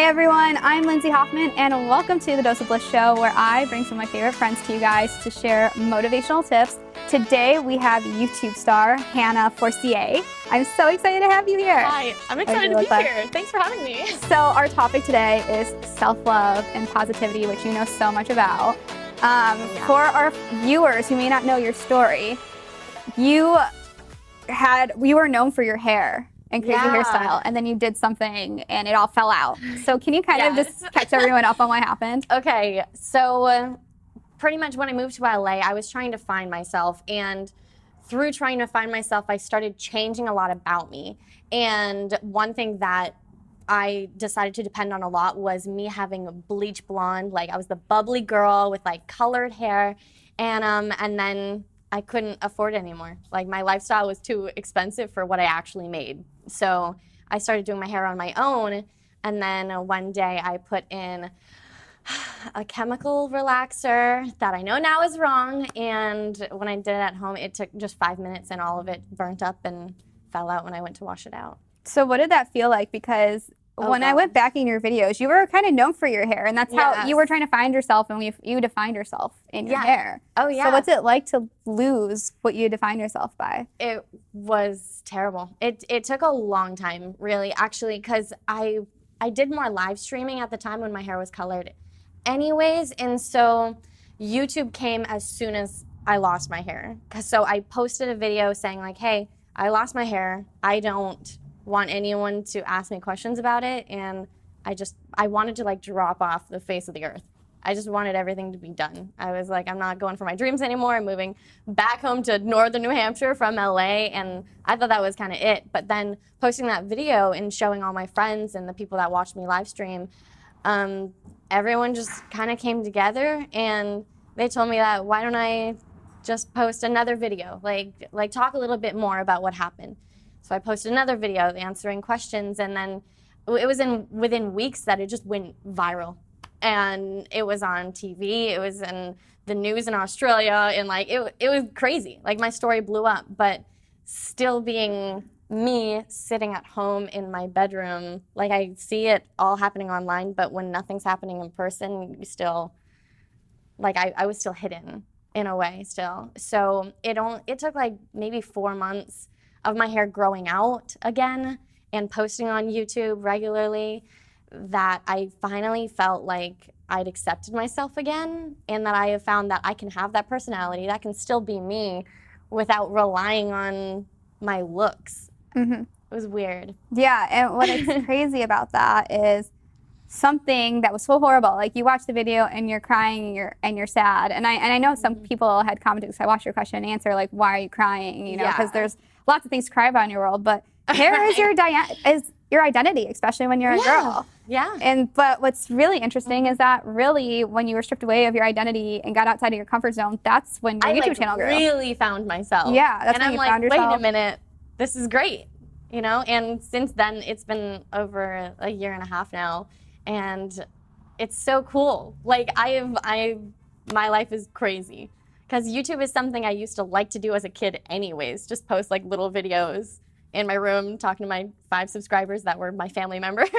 Hey everyone, I'm Lindsay Hoffman and welcome to the Dose of Bliss show where I bring some of my favorite friends to you guys to share motivational tips. Today we have YouTube star Hannah Forcier. I'm so excited to have you here. Hi, I'm excited to be here. Thanks for having me. So our topic today is self-love and positivity, which you know so much about. For our viewers who may not know your story, you were known for your hair and crazy hairstyle, and then you did something and it all fell out. So can you kind of just catch everyone up on what happened? Okay, so pretty much when I moved to LA, I was trying to find myself, and through trying to find myself, I started changing a lot about me. And one thing that I decided to depend on a lot was me having bleach blonde. Like I was the bubbly girl with like colored hair, and then I couldn't afford it anymore. Like my lifestyle was too expensive for what I actually made. So I started doing my hair on my own, and then one day I put in a chemical relaxer that I know now is wrong, and when I did it at home, it took just 5 minutes and all of it burnt up and fell out when I went to wash it out. So what did that feel like? Because when I went back in your videos, you were kind of known for your hair, and that's how you were trying to find yourself, and you defined yourself in your hair. Oh yeah. So what's it like to lose what you defined yourself by? It was terrible. It took a long time, really, actually, because I did more live streaming at the time when my hair was colored anyways, and so YouTube came as soon as I lost my hair. So I posted a video saying like, hey, I lost my hair. I don't want anyone to ask me questions about it, and I wanted to like drop off the face of the earth. I just wanted everything to be done. I was like, I'm not going for my dreams anymore. I'm moving back home to northern New Hampshire from LA, and I thought that was kind of it. But then posting that video and showing all my friends and the people that watched me live stream, everyone just kind of came together, and they told me that why don't I just post another video, like talk a little bit more about what happened. So I posted another video answering questions, and then it was within weeks that it just went viral. And it was on TV, it was in the news in Australia, and like it was crazy. Like my story blew up, but still being me sitting at home in my bedroom, like I see it all happening online, but when nothing's happening in person, you still, like I was still hidden in a way still. So it took like maybe 4 months of my hair growing out again and posting on YouTube regularly that I finally felt like I'd accepted myself again, and that I have found that I can have that personality, that can still be me without relying on my looks. Mm-hmm. It was weird. Yeah, and what is crazy about that is something that was so horrible. Like you watch the video and you're crying and you're sad. And I know some people had commented, because I watched your question and answer, like, why are you crying? You know, because there's lots of things to cry about in your world, but hair is your identity, especially when you're a girl. Yeah. But what's really interesting is that really when you were stripped away of your identity and got outside of your comfort zone, that's when your YouTube channel grew. I really found myself. Yeah, that's when you found yourself. Wait a minute, this is great, you know? And since then, it's been over a year and a half now, and it's so cool. Like my life is crazy, because YouTube is something I used to like to do as a kid anyways, just post like little videos in my room talking to my 5 subscribers that were my family members.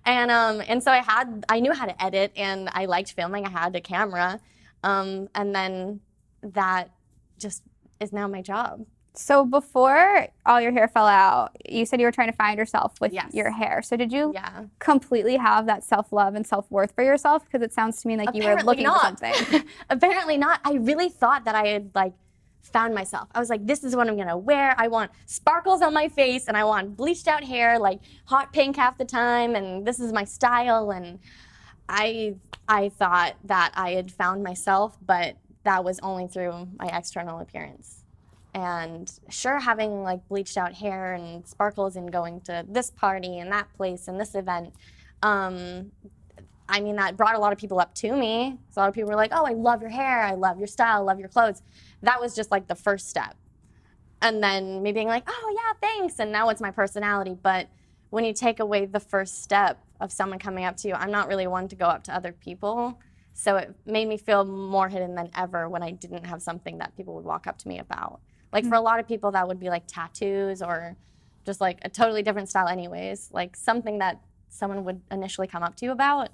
And so I knew how to edit, and I liked filming. I had a camera. And then that just is now my job. So before all your hair fell out, you said you were trying to find yourself with your hair. So did you completely have that self-love and self-worth for yourself? Because it sounds to me like you were looking for something. Apparently not. I really thought that I had like found myself. I was like, this is what I'm gonna wear. I want sparkles on my face, and I want bleached out hair, like hot pink half the time, and this is my style. And I thought that I had found myself, but that was only through my external appearance. And sure, having like bleached out hair and sparkles and going to this party and that place and this event, I mean, that brought a lot of people up to me. So a lot of people were like, oh, I love your hair, I love your style, I love your clothes. That was just like the first step. And then me being like, oh yeah, thanks, and now it's my personality. But when you take away the first step of someone coming up to you, I'm not really one to go up to other people. So it made me feel more hidden than ever when I didn't have something that people would walk up to me about. Like for a lot of people, that would be like tattoos or just like a totally different style anyways, like something that someone would initially come up to you about.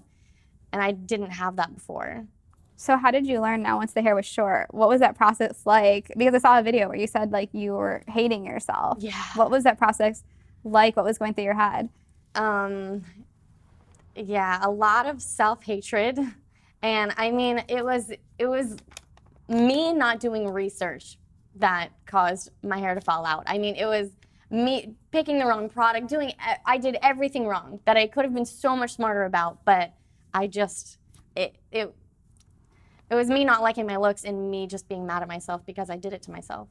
And I didn't have that before. So how did you learn now once the hair was short? What was that process like? Because I saw a video where you said like you were hating yourself. Yeah. What was that process like? What was going through your head? Yeah, a lot of self-hatred. And I mean, it was me not doing research that caused my hair to fall out. I mean, it was me picking the wrong product, I did everything wrong that I could have been so much smarter about, but I just, it was me not liking my looks and me just being mad at myself because I did it to myself.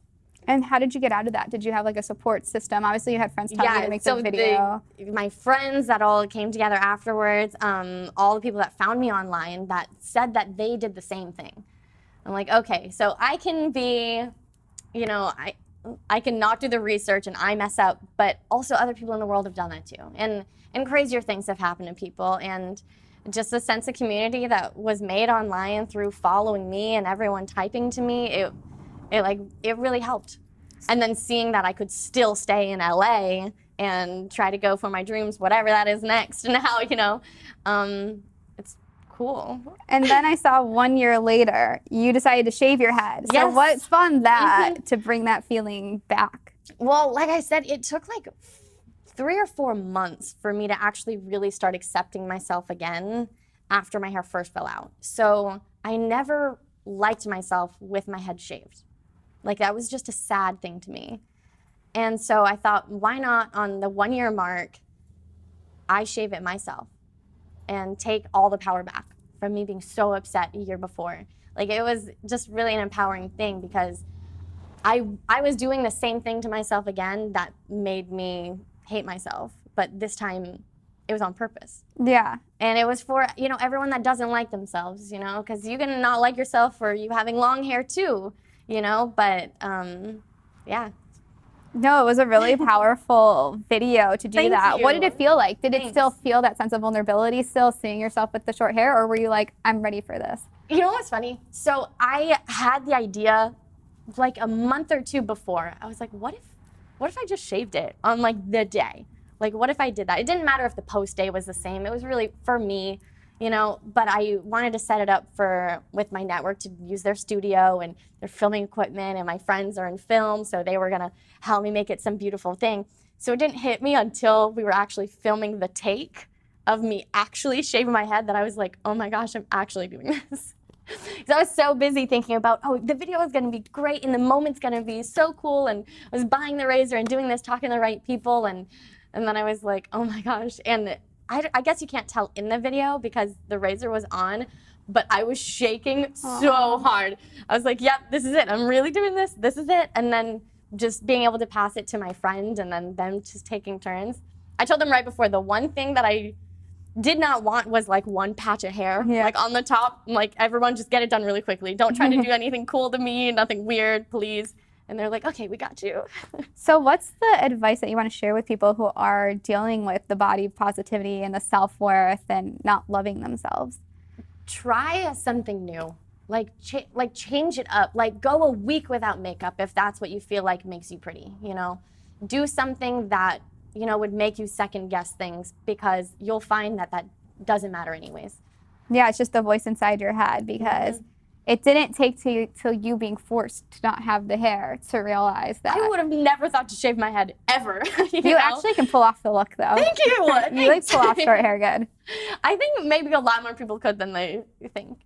And how did you get out of that? Did you have like a support system? Obviously you had friends telling you to make the video. My friends that all came together afterwards, all the people that found me online that said that they did the same thing. I'm like, okay, so I can be, you know, I can not do the research and I mess up, but also other people in the world have done that too. And crazier things have happened to people. And just a sense of community that was made online through following me and everyone typing to me, it really helped. And then seeing that I could still stay in LA and try to go for my dreams, whatever that is next now, you know, it's cool. And then I saw 1 year later, you decided to shave your head. So Yes. what spawned that to bring that feeling back? Well, like I said, it took like 3 or 4 months for me to actually really start accepting myself again after my hair first fell out. So I never liked myself with my head shaved. Like that was just a sad thing to me. And so I thought, why not on the 1 year mark, I shave it myself and take all the power back from me being so upset a year before. Like it was just really an empowering thing because I was doing the same thing to myself again that made me hate myself, but this time it was on purpose. Yeah. And it was for, you know, everyone that doesn't like themselves, you know, because you can not like yourself for you having long hair too, you know, but yeah. No, it was a really powerful video to do Thank that. you. What did it feel like? Did Thanks. it still feel that sense of vulnerability still seeing yourself with the short hair, or were you like, I'm ready for this? You know what's funny? So I had the idea like a month or two before. I was like, what if I just shaved it on like the day? Like, what if I did that? It didn't matter if the post day was the same. It was really for me, you know, but I wanted to set it up with my network to use their studio and their filming equipment, and my friends are in film, so they were gonna help me make it some beautiful thing. So it didn't hit me until we were actually filming the take of me actually shaving my head that I was like, oh my gosh, I'm actually doing this. Because I was so busy thinking about, oh, the video is gonna be great and the moment's gonna be so cool, and I was buying the razor and doing this, talking to the right people, and then I was like, oh my gosh. And I guess you can't tell in the video because the razor was on, but I was shaking so hard. I was like, yep, this is it. I'm really doing this. This is it. And then just being able to pass it to my friend and then them just taking turns. I told them right before, the one thing that I did not want was like one patch of hair, like on the top. I'm like, everyone just get it done really quickly. Don't try to do anything cool to me, nothing weird, please. And they're like, okay, we got you. So what's the advice that you want to share with people who are dealing with the body positivity and the self-worth and not loving themselves? Try something new. Like change it up. Like go a week without makeup if that's what you feel like makes you pretty, you know? Do something that, you know, would make you second guess things, because you'll find that doesn't matter anyways. Yeah, it's just the voice inside your head, because it didn't take till you being forced to not have the hair to realize that. I would have never thought to shave my head ever. You You know? actually can pull off the look, though. Thank you. You like pull off short hair good. I think maybe a lot more people could than they think.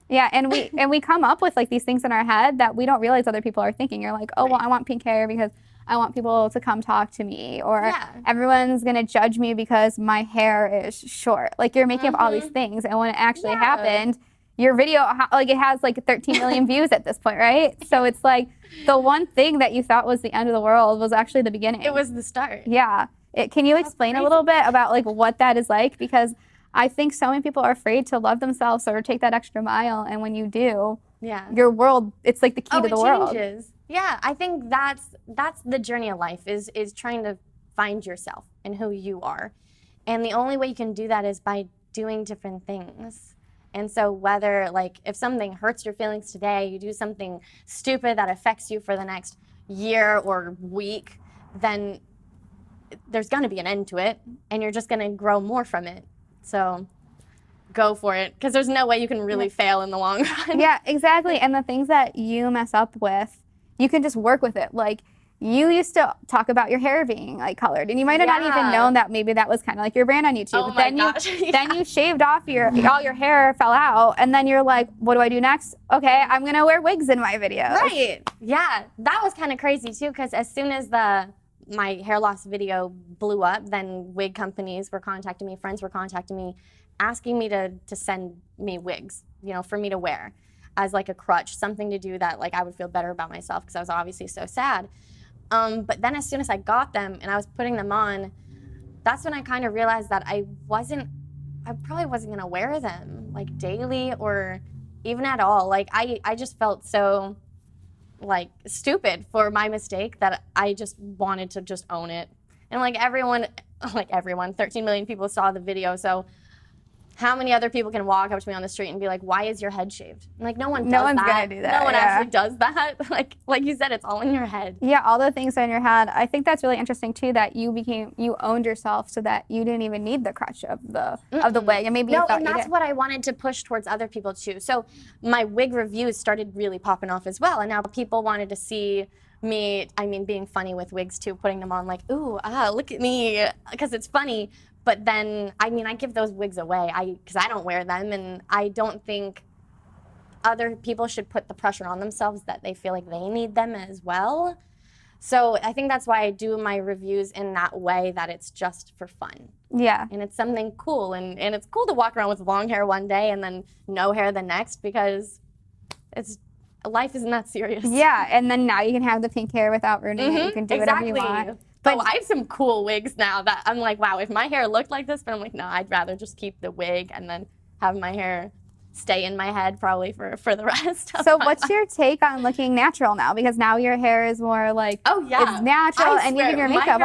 Yeah, and we come up with like these things in our head that we don't realize other people are thinking. You're like, oh, well, I want pink hair because I want people to come talk to me, or everyone's gonna judge me because my hair is short. Like you're making up all these things, and when it actually happened, your video, like it has like 13 million views at this point, right? So it's like the one thing that you thought was the end of the world was actually the beginning. It was the start. Yeah. Can you explain a little bit about like what that is like? Because I think so many people are afraid to love themselves or take that extra mile, and when you do, your world, it's like the key to the world. Changes. Yeah, I think that's the journey of life is trying to find yourself and who you are. And the only way you can do that is by doing different things. And so whether like if something hurts your feelings today, you do something stupid that affects you for the next year or week, then there's going to be an end to it, and you're just going to grow more from it. So go for it, because there's no way you can really fail in the long run. Yeah, exactly. And the things that you mess up with, you can just work with it. Like, you used to talk about your hair being like colored, and you might have not even known that maybe that was kind of like your brand on YouTube. Oh my gosh. Then you shaved off all your hair fell out, and then you're like, what do I do next? Okay, I'm gonna wear wigs in my videos. Right. Yeah, that was kind of crazy too, because as soon as my hair loss video blew up, then wig companies were contacting me, friends were contacting me, asking me to send me wigs, you know, for me to wear as like a crutch, something to do that like I would feel better about myself, because I was obviously so sad. But then as soon as I got them and I was putting them on, that's when I kind of realized that I probably wasn't gonna wear them like daily or even at all. Like I just felt so like stupid for my mistake that I just wanted to just own it. And like everyone, 13 million people saw the video, so how many other people can walk up to me on the street and be like, why is your head shaved? Like, no one's gonna do that. No one actually does that. Like you said, it's all in your head. Yeah, all the things are in your head. I think that's really interesting too, that you owned yourself so that you didn't even need the crutch of the wig. And maybe and that's what I wanted to push towards other people too. So my wig reviews started really popping off as well. And now people wanted to see me, being funny with wigs too, putting them on like, ooh, look at me, because it's funny. But then, I give those wigs away because I don't wear them, and I don't think other people should put the pressure on themselves that they feel like they need them as well. So I think that's why I do my reviews in that way, that it's just for fun. Yeah. And it's something cool, and it's cool to walk around with long hair one day and then no hair the next, because life isn't that serious. Yeah, and then now you can have the pink hair without ruining it. You can do whatever you want. But I have some cool wigs now that I'm like, wow, if my hair looked like this, but I'm like, no, I'd rather just keep the wig and then have my hair stay in my head probably for the rest of So what's your take on looking natural now? Because now your hair is more like, it's natural, and even your makeup,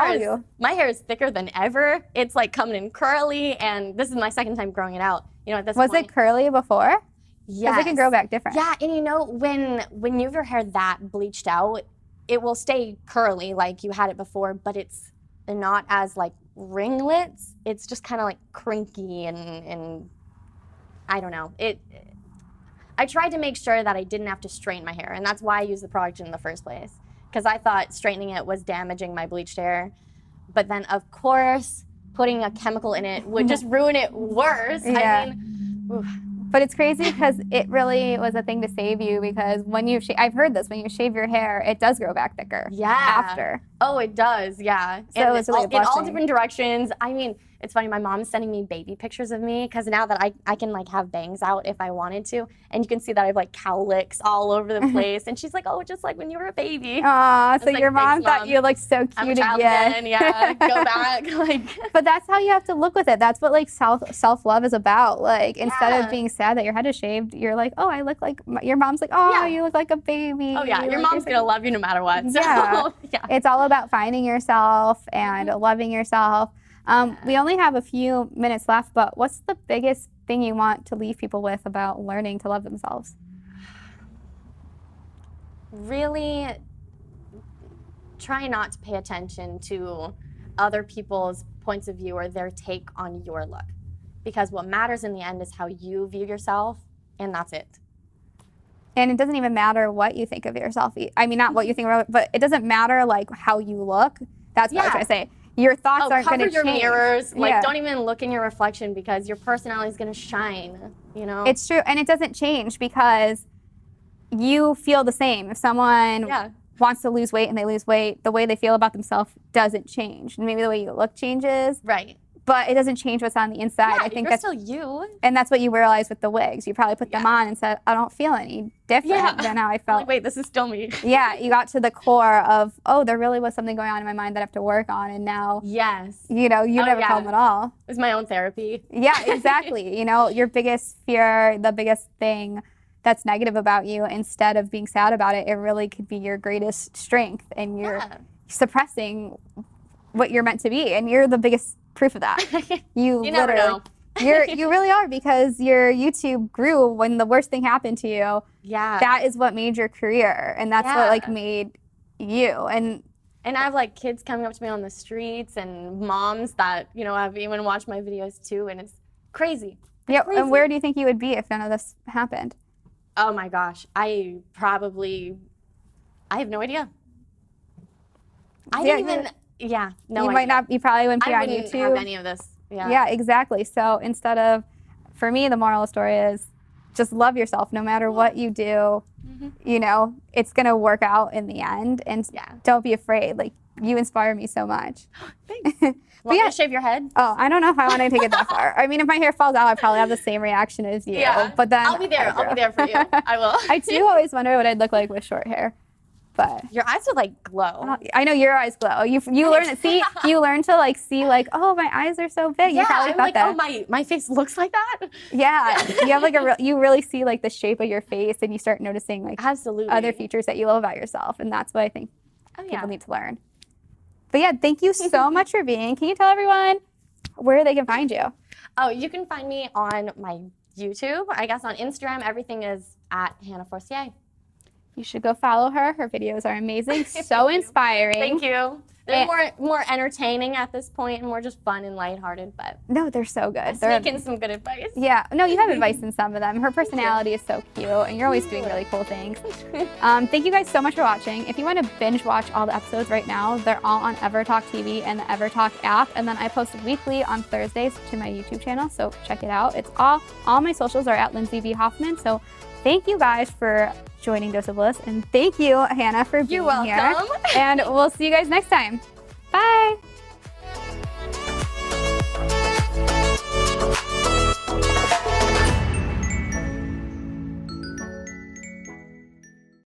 my hair is thicker than ever. It's like coming in curly, and this is my second time growing it out. You know, at this point. Was it curly before? Yes. Because it can grow back different. Yeah, and you know, when you have your hair that bleached out, it will stay curly like you had it before, but it's not as like ringlets. It's just kind of like crinky and I don't know. I tried to make sure that I didn't have to straighten my hair, and that's why I used the product in the first place, because I thought straightening it was damaging my bleached hair. But then, of course, putting a chemical in it would just ruin it worse. Yeah. But it's crazy because it really was a thing to save you, because when I've heard this, when you shave your hair, it does grow back thicker. Yeah. After. Oh, it does, yeah. So and it's really in all different directions. It's funny, my mom's sending me baby pictures of me, because now that I can like have bangs out if I wanted to, and you can see that I have like cowlicks all over the place, and she's like, oh, just like when you were a baby. Aw, so like, your mom thought you looked so cute I'm a child again. Yeah, go back. But that's how you have to look with it. That's what like self-love is about. Like, instead of being sad that your head is shaved, you're like, oh, I look like, your mom's like, oh, you look like a baby. Oh yeah, your mom's gonna love you no matter what. So, yeah. It's all about finding yourself and loving yourself. We only have a few minutes left, but what's the biggest thing you want to leave people with about learning to love themselves? Really try not to pay attention to other people's points of view or their take on your look, because what matters in the end is how you view yourself, and that's it. And it doesn't even matter what you think of yourself. Not what you think about, but it doesn't matter like how you look. That's what I was trying to say. Your thoughts aren't going to change. Cover your mirrors. Like, don't even look in your reflection, because your personality is going to shine, you know? It's true. And it doesn't change because you feel the same. If someone wants to lose weight and they lose weight, the way they feel about themselves doesn't change. And maybe the way you look changes. Right. But it doesn't change what's on the inside. I think that's still you. And that's what you realize with the wigs. You probably put them on and said, I don't feel any different than how I felt. Like, wait, this is still me. Yeah, you got to the core of, oh, there really was something going on in my mind that I have to work on. And now, you never felt them at all. It was my own therapy. Yeah, exactly. Your biggest fear, the biggest thing that's negative about you, instead of being sad about it, it really could be your greatest strength. And you're suppressing what you're meant to be. And you're the biggest proof of that. You never know. You really are, because your YouTube grew when the worst thing happened to you. Yeah. That is what made your career, and that's what like made you. And And I have like kids coming up to me on the streets and moms that, you know, have even watched my videos too. And it's crazy. Yeah. And where do you think you would be if none of this happened? Oh my gosh. I have no idea. I didn't even, no You idea. might not, you probably wouldn't be on wouldn't YouTube. have any of this. Yeah. Yeah, exactly. So instead of, for me, the moral of the story is just love yourself no matter what you do. You know, it's going to work out in the end. And don't be afraid. Like, you inspire me so much. Thanks. Want me to shave your head? Oh, I don't know if I want to take it that far. I mean, if my hair falls out, I probably have the same reaction as you. Yeah. But then I'll be there. I'll be there for you. I will. I do always wonder what I'd look like with short hair. But your eyes would like glow. I know your eyes glow. You learn to see. You learn to like see like, oh, my eyes are so big. You probably I'm thought like, that. oh, my face looks like that. Yeah, you have like you really see like the shape of your face, and you start noticing like absolutely other features that you love about yourself, and that's what I think people need to learn. But yeah, thank you so much for being. Can you tell everyone where they can find you? Oh, you can find me on my YouTube. I guess on Instagram, everything is at Hannah Forcier. You should go follow her. Her videos are amazing, so inspiring. Thank you. They're more entertaining at this point and more just fun and lighthearted, but no, they're so good. They're making some good advice. Yeah, no, you have advice in some of them. Her personality is so cute, and you're always doing really cool things. Thank you guys so much for watching. If you want to binge watch all the episodes right now, they're all on EverTalk TV and the EverTalk app, and then I post weekly on Thursdays to my YouTube channel, so check it out. It's all my socials are at Lindsay V. Hoffman, so thank you guys for joining Dose of Bliss, and thank you, Hannah, for being here. You're welcome. And we'll see you guys next time. Bye.